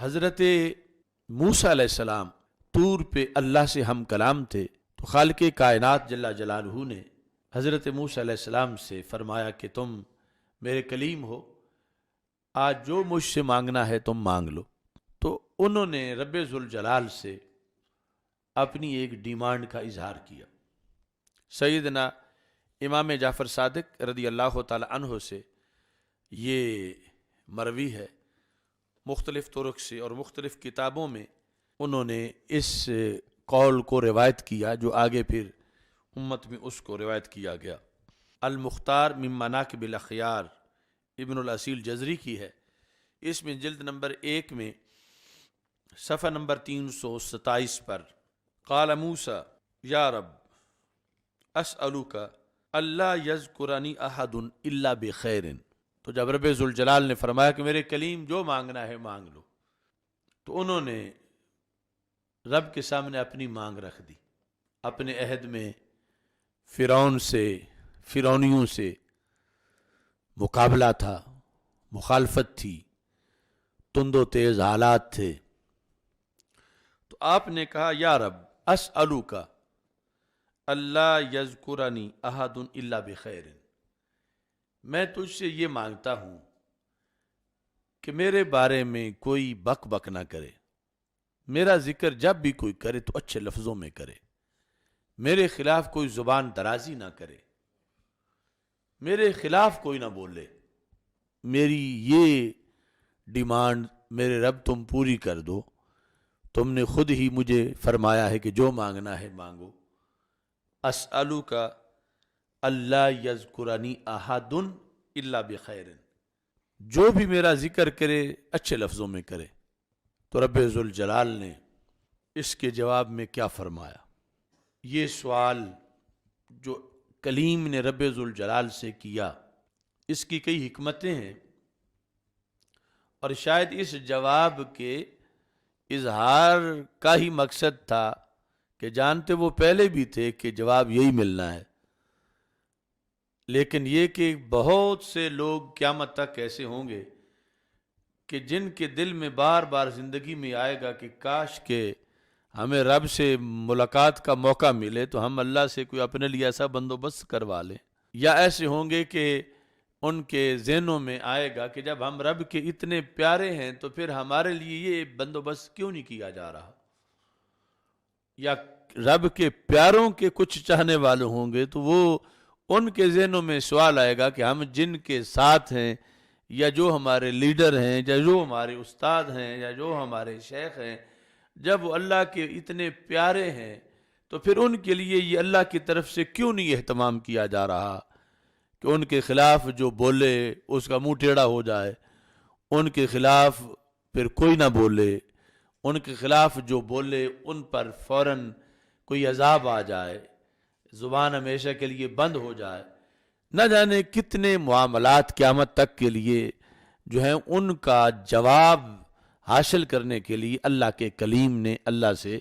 حضرت موسیٰ علیہ السلام طور پہ اللہ سے ہم کلام تھے، تو خالق کائنات جل جلالہ نے حضرت موسیٰ علیہ السلام سے فرمایا کہ تم میرے کلیم ہو، آج جو مجھ سے مانگنا ہے تم مانگ لو۔ تو انہوں نے رب ذوالجلال سے اپنی ایک ڈیمانڈ کا اظہار کیا۔ سیدنا امام جعفر صادق رضی اللہ تعالی عنہ سے یہ مروی ہے، مختلف طرق سے اور مختلف کتابوں میں انہوں نے اس قول کو روایت کیا، جو آگے پھر امت میں اس کو روایت کیا گیا۔ المختار من مناقب الاخیار ابن الاصیل جزری کی ہے، اس میں جلد نمبر 1 میں صفحہ نمبر 327 پر قال موسیٰ یا رب اسألوک اللہ یذکرنی احد الا بخیر۔ تو جب رب ذوالجلال نے فرمایا کہ میرے کلیم جو مانگنا ہے مانگ لو، تو انہوں نے رب کے سامنے اپنی مانگ رکھ دی۔ اپنے عہد میں فرعون سے، فرعونیوں سے مقابلہ تھا، مخالفت تھی، تند و تیز حالات تھے، تو آپ نے کہا یا رب اسألوک اللہ یذکرنی احد الا بخیر، میں تجھ سے یہ مانگتا ہوں کہ میرے بارے میں کوئی بک بک نہ کرے، میرا ذکر جب بھی کوئی کرے تو اچھے لفظوں میں کرے، میرے خلاف کوئی زبان درازی نہ کرے، میرے خلاف کوئی نہ بولے۔ میری یہ ڈیمانڈ میرے رب تم پوری کر دو، تم نے خود ہی مجھے فرمایا ہے کہ جو مانگنا ہے مانگو۔ اسألوک اللہ یذکرنی احد الا بخیر، جو بھی میرا ذکر کرے اچھے لفظوں میں کرے۔ تو رب ذوالجلال نے اس کے جواب میں کیا فرمایا؟ یہ سوال جو کلیم نے رب ذوالجلال سے کیا، اس کی کئی حکمتیں ہیں، اور شاید اس جواب کے اظہار کا ہی مقصد تھا کہ جانتے وہ پہلے بھی تھے کہ جواب یہی ملنا ہے، لیکن یہ کہ بہت سے لوگ قیامت تک ایسے ہوں گے کہ جن کے دل میں بار بار زندگی میں آئے گا کہ کاش کہ ہمیں رب سے ملاقات کا موقع ملے تو ہم اللہ سے کوئی اپنے لیے ایسا بندوبست کروا لیں، یا ایسے ہوں گے کہ ان کے ذہنوں میں آئے گا کہ جب ہم رب کے اتنے پیارے ہیں تو پھر ہمارے لیے یہ بندوبست کیوں نہیں کیا جا رہا، یا رب کے پیاروں کے کچھ چاہنے والے ہوں گے تو وہ ان کے ذہنوں میں سوال آئے گا کہ ہم جن کے ساتھ ہیں، یا جو ہمارے لیڈر ہیں، یا جو ہمارے استاد ہیں، یا جو ہمارے شیخ ہیں، جب وہ اللہ کے اتنے پیارے ہیں تو پھر ان کے لیے یہ اللہ کی طرف سے کیوں نہیں اہتمام کیا جا رہا کہ ان کے خلاف جو بولے اس کا منہ ٹیڑھا ہو جائے، ان کے خلاف پھر کوئی نہ بولے، ان کے خلاف جو بولے ان پر فوراً کوئی عذاب آ جائے، زبان ہمیشہ کے لیے بند ہو جائے۔ نہ جانے کتنے معاملات قیامت تک کے لیے جو ہیں ان کا جواب حاصل کرنے کے لیے اللہ کے کلیم نے اللہ سے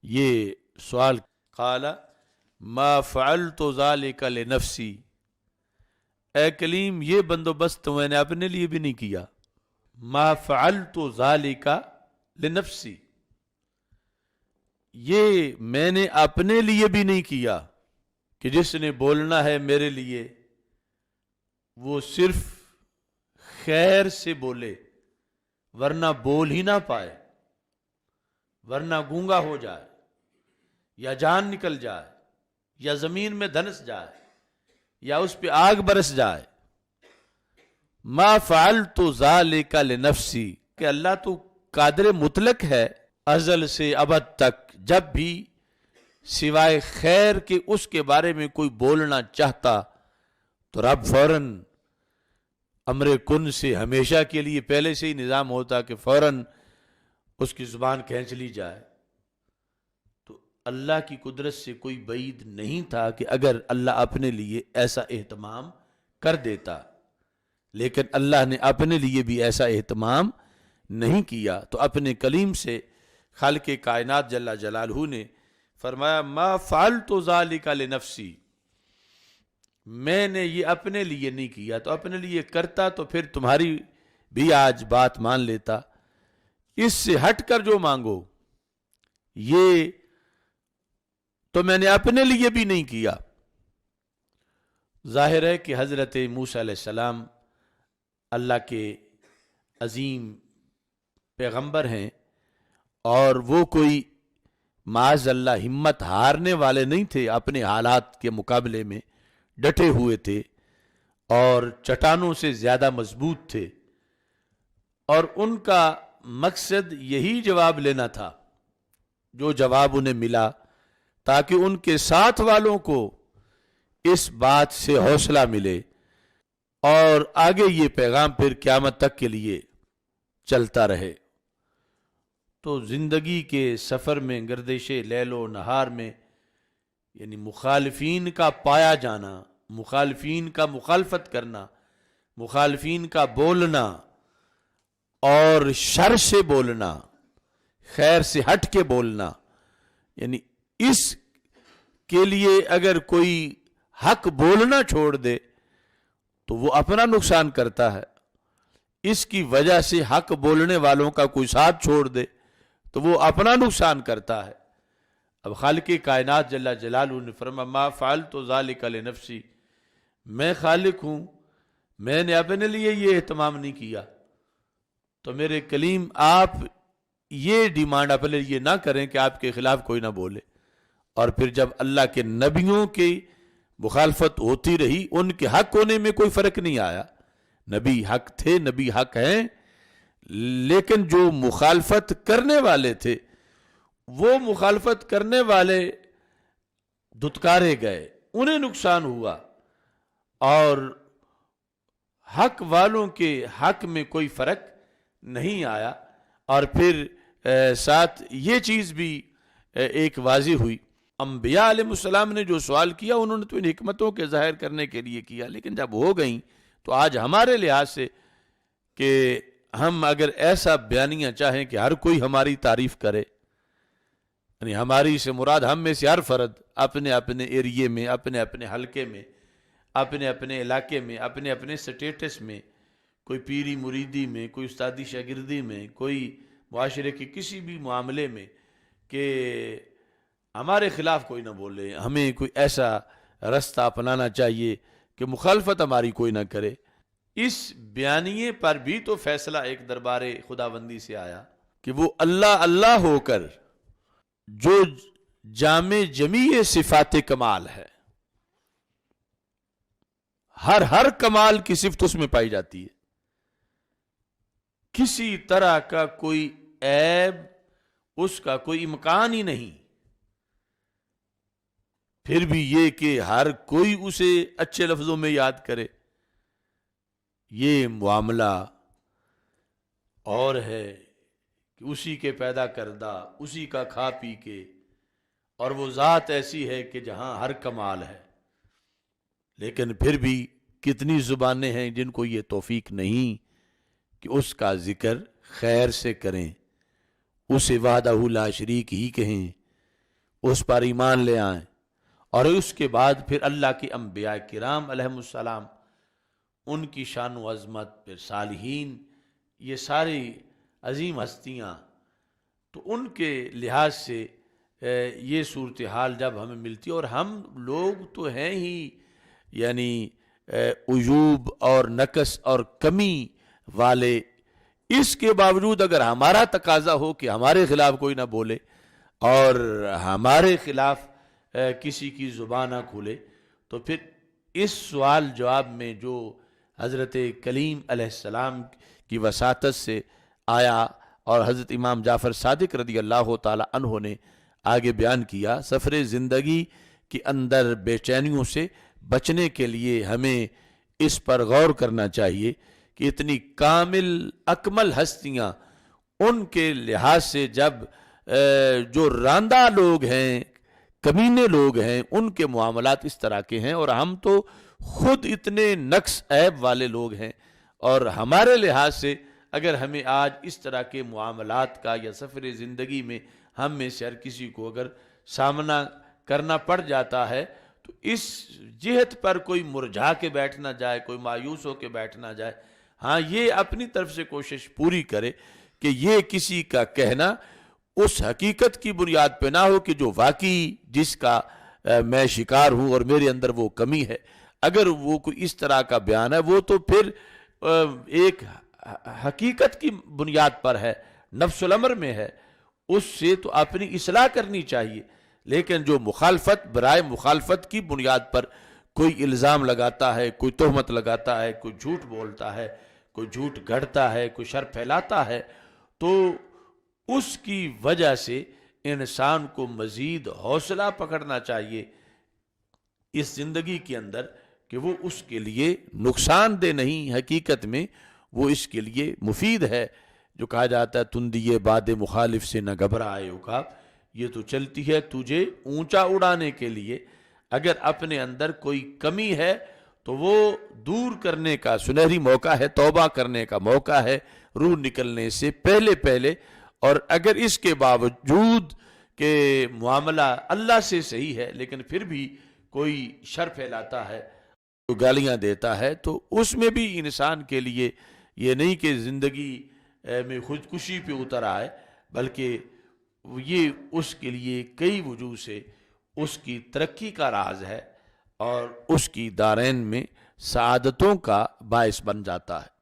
یہ سوال قال ما فعلت ذلك لنفسی، اے کلیم یہ بندوبست تو میں نے اپنے لیے بھی نہیں کیا، ما فعلت ذلك لنفسی، یہ میں نے اپنے لیے بھی نہیں کیا کہ جس نے بولنا ہے میرے لیے وہ صرف خیر سے بولے، ورنہ بول ہی نہ پائے، ورنہ گونگا ہو جائے، یا جان نکل جائے، یا زمین میں دھنس جائے، یا اس پہ آگ برس جائے۔ ما فعلت ذالک لنفسی، کہ اللہ تو قادر مطلق ہے ازل سے ابد تک، جب بھی سوائے خیر کے اس کے بارے میں کوئی بولنا چاہتا تو رب فوراً امر کن سے ہمیشہ کے لیے پہلے سے ہی نظام ہوتا کہ فوراً اس کی زبان کھینچ لی جائے۔ تو اللہ کی قدرت سے کوئی بعید نہیں تھا کہ اگر اللہ اپنے لیے ایسا اہتمام کر دیتا، لیکن اللہ نے اپنے لیے بھی ایسا اہتمام نہیں کیا، تو اپنے کلیم سے خالق کائنات جل جلالہ نے فرمایا ما فعلت ذالک لنفسی، میں نے یہ اپنے لیے نہیں کیا، تو اپنے لیے کرتا تو پھر تمہاری بھی آج بات مان لیتا، اس سے ہٹ کر جو مانگو یہ تو میں نے اپنے لیے بھی نہیں کیا۔ ظاہر ہے کہ حضرت موسیٰ علیہ السلام اللہ کے عظیم پیغمبر ہیں، اور وہ کوئی معاذ اللہ ہمت ہارنے والے نہیں تھے، اپنے حالات کے مقابلے میں ڈٹے ہوئے تھے اور چٹانوں سے زیادہ مضبوط تھے، اور ان کا مقصد یہی جواب لینا تھا جو جواب انہیں ملا، تاکہ ان کے ساتھ والوں کو اس بات سے حوصلہ ملے اور آگے یہ پیغام پھر قیامت تک کے لیے چلتا رہے۔ تو زندگی کے سفر میں، گردش لیل و نہار میں، یعنی مخالفین کا پایا جانا، مخالفین کا مخالفت کرنا، مخالفین کا بولنا اور شر سے بولنا، خیر سے ہٹ کے بولنا، یعنی اس کے لیے اگر کوئی حق بولنا چھوڑ دے تو وہ اپنا نقصان کرتا ہے، اس کی وجہ سے حق بولنے والوں کا کوئی ساتھ چھوڑ دے تو وہ اپنا نقصان کرتا ہے۔ اب خالق کائنات جل جلالہ نے فرمایا ما فعلت ذلک لنفسی، میں خالق ہوں، میں نے اپنے لیے یہ اہتمام نہیں کیا۔ تو میرے کلیم آپ یہ ڈیمانڈ اپنے لیے نہ کریں کہ آپ کے خلاف کوئی نہ بولے، اور پھر جب اللہ کے نبیوں کی مخالفت ہوتی رہی، ان کے حق ہونے میں کوئی فرق نہیں آیا، نبی حق تھے، نبی حق ہیں، لیکن جو مخالفت کرنے والے تھے وہ مخالفت کرنے والے دھتکارے گئے، انہیں نقصان ہوا، اور حق والوں کے حق میں کوئی فرق نہیں آیا۔ اور پھر ساتھ یہ چیز بھی ایک واضح ہوئی، انبیاء علیہ السلام نے جو سوال کیا انہوں نے تو ان حکمتوں کے ظاہر کرنے کے لیے کیا، لیکن جب ہو گئیں تو آج ہمارے لحاظ سے کہ ہم اگر ایسا بیانیہ چاہیں کہ ہر کوئی ہماری تعریف کرے، یعنی ہماری سے مراد ہم میں سے ہر فرد اپنے اپنے ایریے میں، اپنے اپنے حلقے میں، اپنے اپنے علاقے میں، اپنے اپنے سٹیٹس میں، کوئی پیری مریدی میں، کوئی استادی شاگردی میں، کوئی معاشرے کے کسی بھی معاملے میں، کہ ہمارے خلاف کوئی نہ بولے، ہمیں کوئی ایسا رستہ اپنانا چاہیے کہ مخالفت ہماری کوئی نہ کرے۔ اس بیانیے پر بھی تو فیصلہ ایک دربار خداوندی سے آیا کہ وہ اللہ اللہ ہو کر جو جامع جمیع صفات کمال ہے، ہر کمال کی صفت اس میں پائی جاتی ہے، کسی طرح کا کوئی عیب اس کا کوئی امکان ہی نہیں، پھر بھی یہ کہ ہر کوئی اسے اچھے لفظوں میں یاد کرے، یہ معاملہ اور ہے کہ اسی کے پیدا کردہ، اسی کا کھا پی کے، اور وہ ذات ایسی ہے کہ جہاں ہر کمال ہے، لیکن پھر بھی کتنی زبانیں ہیں جن کو یہ توفیق نہیں کہ اس کا ذکر خیر سے کریں، اسے وحدہ لا شریک ہی کہیں، اس پر ایمان لے آئیں، اور اس کے بعد پھر اللہ کے انبیاء کرام علیہم السلام، ان کی شان و عظمت، پھر صالحین، یہ ساری عظیم ہستیاں، تو ان کے لحاظ سے یہ صورتحال جب ہمیں ملتی ہے، اور ہم لوگ تو ہیں ہی یعنی عیوب اور نقص اور کمی والے، اس کے باوجود اگر ہمارا تقاضا ہو کہ ہمارے خلاف کوئی نہ بولے اور ہمارے خلاف کسی کی زبان نہ کھولے، تو پھر اس سوال جواب میں جو حضرت کلیم علیہ السلام کی وساطت سے آیا اور حضرت امام جعفر صادق رضی اللہ تعالی عنہ نے آگے بیان کیا، سفر زندگی کے اندر بے چینیوں سے بچنے کے لیے ہمیں اس پر غور کرنا چاہیے کہ اتنی کامل اکمل ہستیاں، ان کے لحاظ سے جب جو راندہ لوگ ہیں، کمینے لوگ ہیں، ان کے معاملات اس طرح کے ہیں، اور ہم تو خود اتنے نقص عیب والے لوگ ہیں، اور ہمارے لحاظ سے اگر ہمیں آج اس طرح کے معاملات کا یا سفر زندگی میں ہم میں سے ہر کسی کو اگر سامنا کرنا پڑ جاتا ہے تو اس جہت پر کوئی مرجھا کے بیٹھ نہ جائے، کوئی مایوس ہو کے بیٹھ نہ جائے، ہاں یہ اپنی طرف سے کوشش پوری کرے کہ یہ کسی کا کہنا اس حقیقت کی بنیاد پہ نہ ہو کہ جو واقعی جس کا میں شکار ہوں اور میرے اندر وہ کمی ہے. اگر وہ کوئی اس طرح کا بیان ہے وہ تو پھر ایک حقیقت کی بنیاد پر ہے، نفس الامر میں ہے، اس سے تو اپنی اصلاح کرنی چاہیے. لیکن جو مخالفت برائے مخالفت کی بنیاد پر کوئی الزام لگاتا ہے، کوئی تہمت لگاتا ہے، کوئی جھوٹ بولتا ہے، کوئی جھوٹ گھڑتا ہے، کوئی شر پھیلاتا ہے، تو اس کی وجہ سے انسان کو مزید حوصلہ پکڑنا چاہیے اس زندگی کے اندر کہ وہ اس کے لیے نقصان دہ نہیں، حقیقت میں وہ اس کے لیے مفید ہے. جو کہا جاتا ہے تندیے باد مخالف سے نہ گھبرائے عقاب، یہ تو چلتی ہے تجھے اونچا اڑانے کے لیے. اگر اپنے اندر کوئی کمی ہے تو وہ دور کرنے کا سنہری موقع ہے، توبہ کرنے کا موقع ہے روح نکلنے سے پہلے. اور اگر اس کے باوجود کہ معاملہ اللہ سے صحیح ہے لیکن پھر بھی کوئی شر پھیلاتا ہے، گالیاں دیتا ہے، تو اس میں بھی انسان کے لیے یہ نہیں کہ زندگی میں خودکشی پہ اتر آئے، بلکہ یہ اس کے لیے کئی وجوہ سے اس کی ترقی کا راز ہے اور اس کی دارین میں سعادتوں کا باعث بن جاتا ہے.